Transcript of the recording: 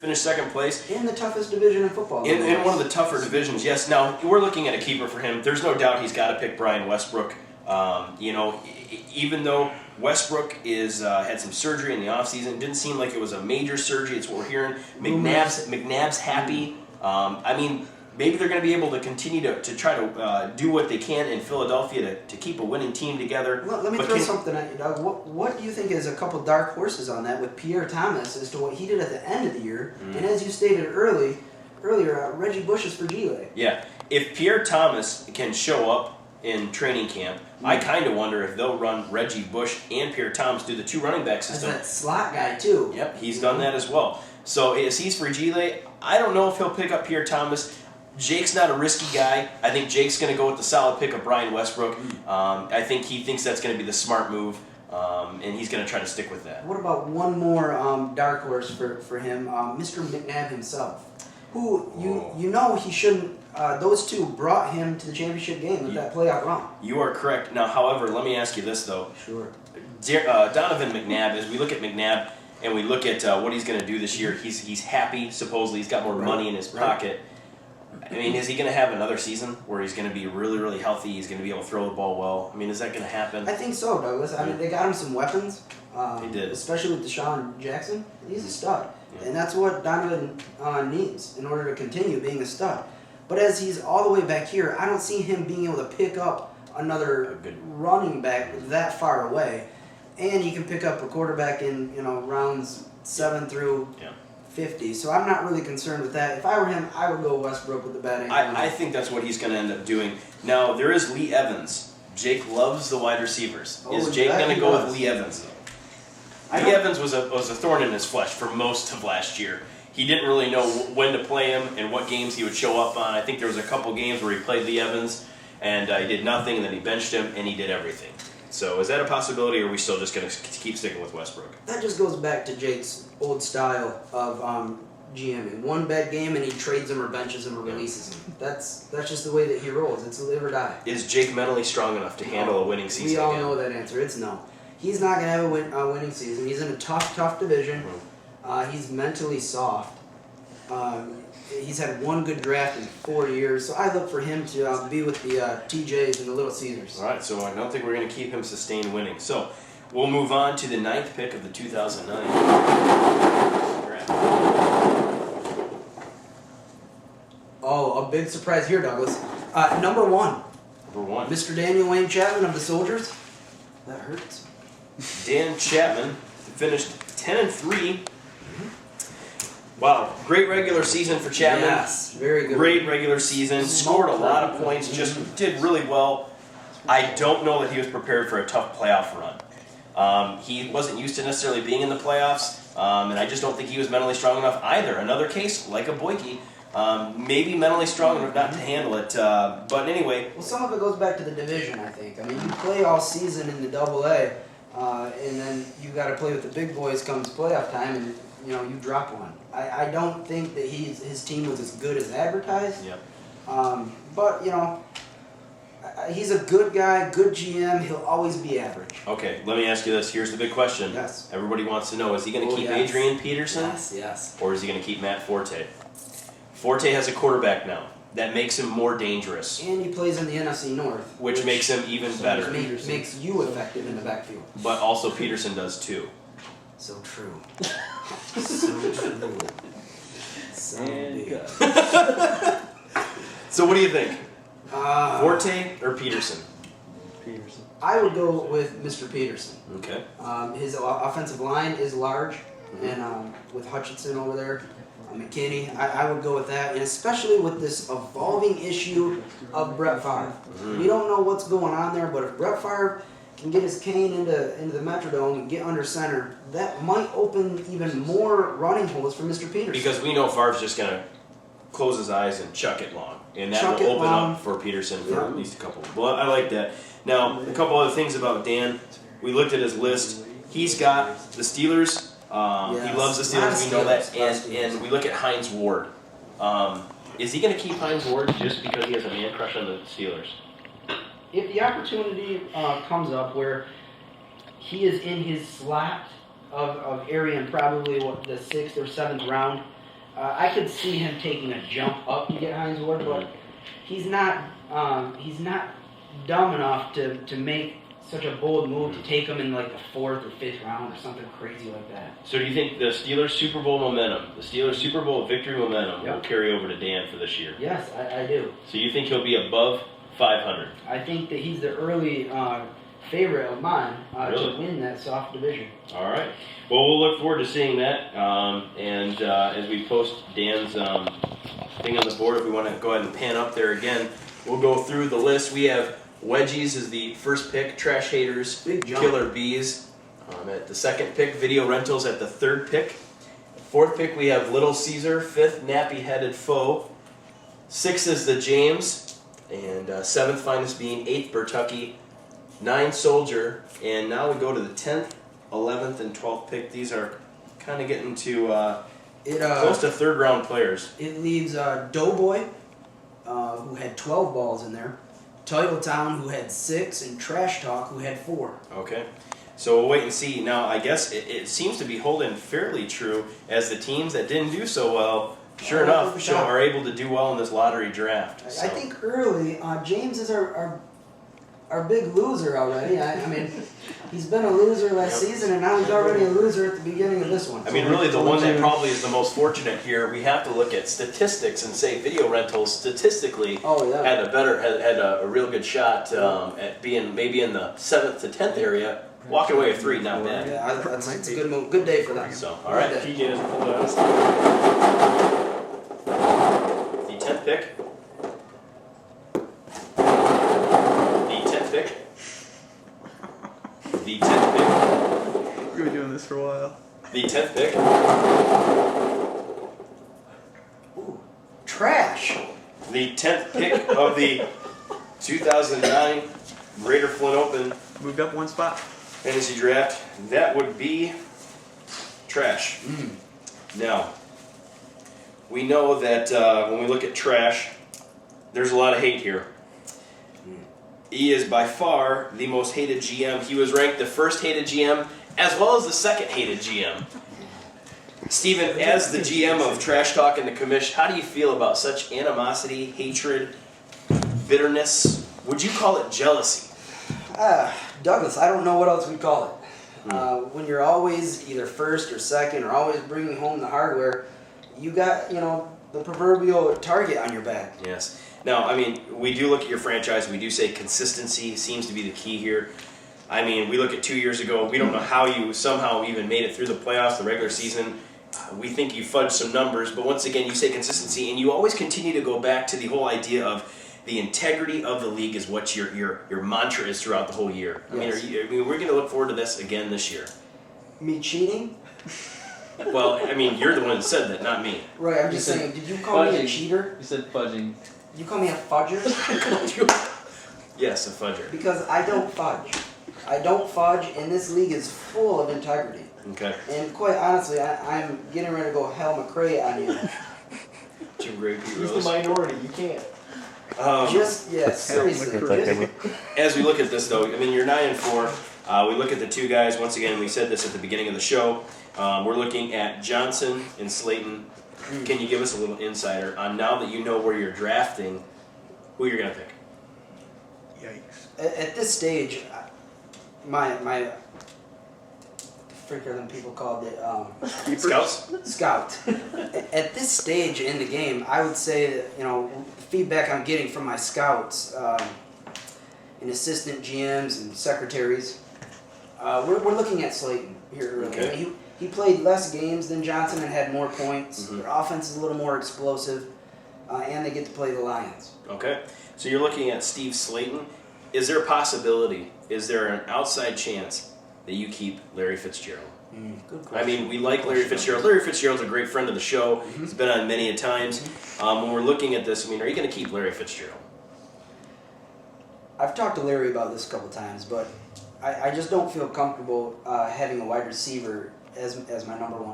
Finished second place. In the toughest division in football. In one of the tougher divisions, yes. Now, we're looking at a keeper for him. There's no doubt he's got to pick Brian Westbrook. Even though Westbrook had some surgery in the offseason, it didn't seem like it was a major surgery. It's what we're hearing. McNabb's happy. Maybe they're going to be able to continue to try to do what they can in Philadelphia to keep a winning team together. Let me throw something at you, Doug. What do you think is a couple dark horses on that with Pierre Thomas as to what he did at the end of the year? And as you stated earlier, Reggie Bush is for Gile. Yeah. If Pierre Thomas can show up in training camp, I kind of wonder if they'll run Reggie Bush and Pierre Thomas do the two running back system. As that slot guy, too. Yep, he's done that as well. So as he's for Gile, I don't know if he'll pick up Pierre Thomas. Jake's not a risky guy. I think Jake's going to go with the solid pick of Brian Westbrook. I think he thinks that's going to be the smart move, and he's going to try to stick with that. What about one more dark horse for him, Mr. McNabb himself, who he shouldn't. Those two brought him to the championship game with that playoff run. You are correct. Now, however, let me ask you this though. Sure. Donovan McNabb, as we look at McNabb and we look at what he's going to do this year, he's happy. Supposedly, he's got more money in his pocket. I mean, is he going to have another season where he's going to be really, really healthy? He's going to be able to throw the ball well. I mean, is that going to happen? I think so, Douglas. I mean, they got him some weapons. They did. Especially with Deshaun Jackson. He's a stud. Yeah. And that's what Donovan needs in order to continue being a stud. But as he's all the way back here, I don't see him being able to pick up another good running back that far away. And he can pick up a quarterback in rounds 7 through 50. So I'm not really concerned with that. If I were him, I would go Westbrook with the batting. I think that's what he's going to end up doing. Now, there is Lee Evans. Jake loves the wide receivers. Is Jake going to go with Lee Evans, though? Lee Evans was a thorn in his flesh for most of last year. He didn't really know when to play him and what games he would show up on. I think there was a couple games where he played Lee Evans, and he did nothing, and then he benched him, and he did everything. So is that a possibility, or are we still just going to keep sticking with Westbrook? That just goes back to Jake's old style of GMing. One bad game, and he trades him or benches him or releases him. That's just the way that he rolls. It's live or die. Is Jake mentally strong enough to handle a winning season? We all know that answer. It's no. He's not going to have a winning season. He's in a tough division. He's mentally soft. He's had one good draft in 4 years, so I look for him to be with the TJs and the Little Caesars. All right, so I don't think we're going to keep him sustained winning. So we'll move on to the 9th pick of the 2009 draft. Oh, a big surprise here, Douglas. Number one. Mr. Daniel Wayne Chapman of the Soldiers. That hurts. Dan Chapman finished 10-3. Wow, great regular season for Chapman. Yes, very good. Great regular season. Scored a lot of points. Just did really well. I don't know that he was prepared for a tough playoff run. He wasn't used to necessarily being in the playoffs, and I just don't think he was mentally strong enough either. Another case, like a Boyke, maybe mentally strong enough not to handle it. But anyway. Well, some of it goes back to the division, I think. I mean, you play all season in the AA, and then you got to play with the big boys comes playoff time, and you drop one. I don't think that his team was as good as advertised. Yep. But he's a good guy, good GM. He'll always be average. Okay, let me ask you this. Here's the big question. Yes. Everybody wants to know: is he going to keep Adrian Peterson? Yes. Or is he going to keep Matt Forte? Forte has a quarterback now. That makes him more dangerous. And he plays in the NFC North. Which makes him even better. Makes you effective in the backfield. But also Peterson does too. So true. So true. So good. So what do you think? Forte or Peterson? Peterson. I would go with Mr. Peterson. Okay. His offensive line is large, and with Hutchinson over there, McKinney, I would go with that, and especially with this evolving issue of Brett Favre. We don't know what's going on there, but if Brett Favre can get his cane into the Metrodome and get under center, that might open even more running holes for Mr. Peterson. Because we know Favre's just going to close his eyes and chuck it long. And that will open up for Peterson for at least a couple. Well, I like that. Now, a couple other things about Dan. We looked at his list. He's got the Steelers. He loves the Steelers. We know that. And we look at Hines Ward. Is he going to keep Hines Ward just because he has a man crush on the Steelers? If the opportunity comes up where he is in his slot of area in probably the 6th or 7th round, I could see him taking a jump up to get Hines Ward, but he's not dumb enough to make such a bold move to take him in like the 4th or 5th round or something crazy like that. So do you think the Steelers Super Bowl momentum, the Steelers Super Bowl victory momentum will carry over to Dan for this year? Yes, I do. So you think he'll be above 500? I think that he's the early favorite of mine to win that soft division. All right. Well, we'll look forward to seeing that. And as we post Dan's thing on the board, if we want to go ahead and pan up there again, we'll go through the list. We have Wedgies is the first pick, Trash Haters, Killer Bees at the second pick, Video Rentals at the third pick. Fourth pick, we have Little Caesar, fifth, Nappy Headed Foe. Sixth is the James, and seventh finest being 8th, Bertucky. 9 Soldier, and now we go to the 10th, 11th, and 12th pick. These are kind of getting to close to 3rd round players. It leaves Doughboy, who had 12 balls in there, Titletown, who had 6, and Trash Talk, who had 4. Okay, so we'll wait and see. Now, I guess it seems to be holding fairly true as the teams that didn't do so well, sure enough, are able to do well in this lottery draft. I think early, James is our big loser already. I mean, he's been a loser last season, and now he's already a loser at the beginning of this one. I mean, really, the one that probably is the most fortunate here, we have to look at statistics and say Video Rentals statistically had a real good shot at being maybe in the 7th to 10th area. Walking away with 3, not bad. Yeah, that's a good move. Good day for them. So, all right. The 10th pick. The 10th pick. We're going to be doing this for a while. The 10th pick. Ooh, Trash. The 10th pick of the 2009 Greater Flint Open. Moved up 1 spot. Fantasy Draft. That would be Trash. Now, we know that when we look at Trash, there's a lot of hate here. He is by far the most hated GM. He was ranked the first hated GM as well as the second hated GM. Steven, as the GM of Trash Talk and the commission, how do you feel about such animosity, hatred, bitterness? Would you call it jealousy? Douglas, I don't know what else we'd call it. When you're always either first or second or always bringing home the hardware, you got, the proverbial target on your back. Yes. Now, I mean, we do look at your franchise. We do say consistency seems to be the key here. I mean, we look at 2 years ago. We don't know how you somehow even made it through the playoffs, the regular season. We think you fudged some numbers, but once again, you say consistency, and you always continue to go back to the whole idea of the integrity of the league is what your mantra is throughout the whole year. Yes. I mean, we're going to look forward to this again this year. Me cheating? Well, I mean, you're the one that said that, not me. Right, I'm just saying, did you call me a cheater? You said fudging. You call me a fudger? Yes, a fudger. Because I don't fudge. I don't fudge, and this league is full of integrity. Okay. And quite honestly, I'm getting ready to go hell McRae on you. Jim Gray, Pete He's Rose. the minority. You can't. Seriously. As we look at this, though, I mean, you're 9-4. We look at the two guys. Once again, we said this at the beginning of the show. We're looking at Johnson and Slayton. Can you give us a little insider on, now that you know where you're drafting, who you're going to pick? Yikes. At this stage, my freaker them people called it Scouts? scout. At this stage in the game, I would say that, feedback I'm getting from my scouts and assistant GMs and secretaries, we're looking at Slayton here early. Okay. He played less games than Johnson and had more points. Their offense is a little more explosive, and they get to play the Lions. Okay. So you're looking at Steve Slayton. Is there a possibility, is there an outside chance that you keep Larry Fitzgerald? Good question. I mean, we like Larry Fitzgerald. Larry Fitzgerald's a great friend of the show. He's been on many a times. When we're looking at this, I mean, are you going to keep Larry Fitzgerald? I've talked to Larry about this a couple times, but I just don't feel comfortable having a wide receiver as my number one.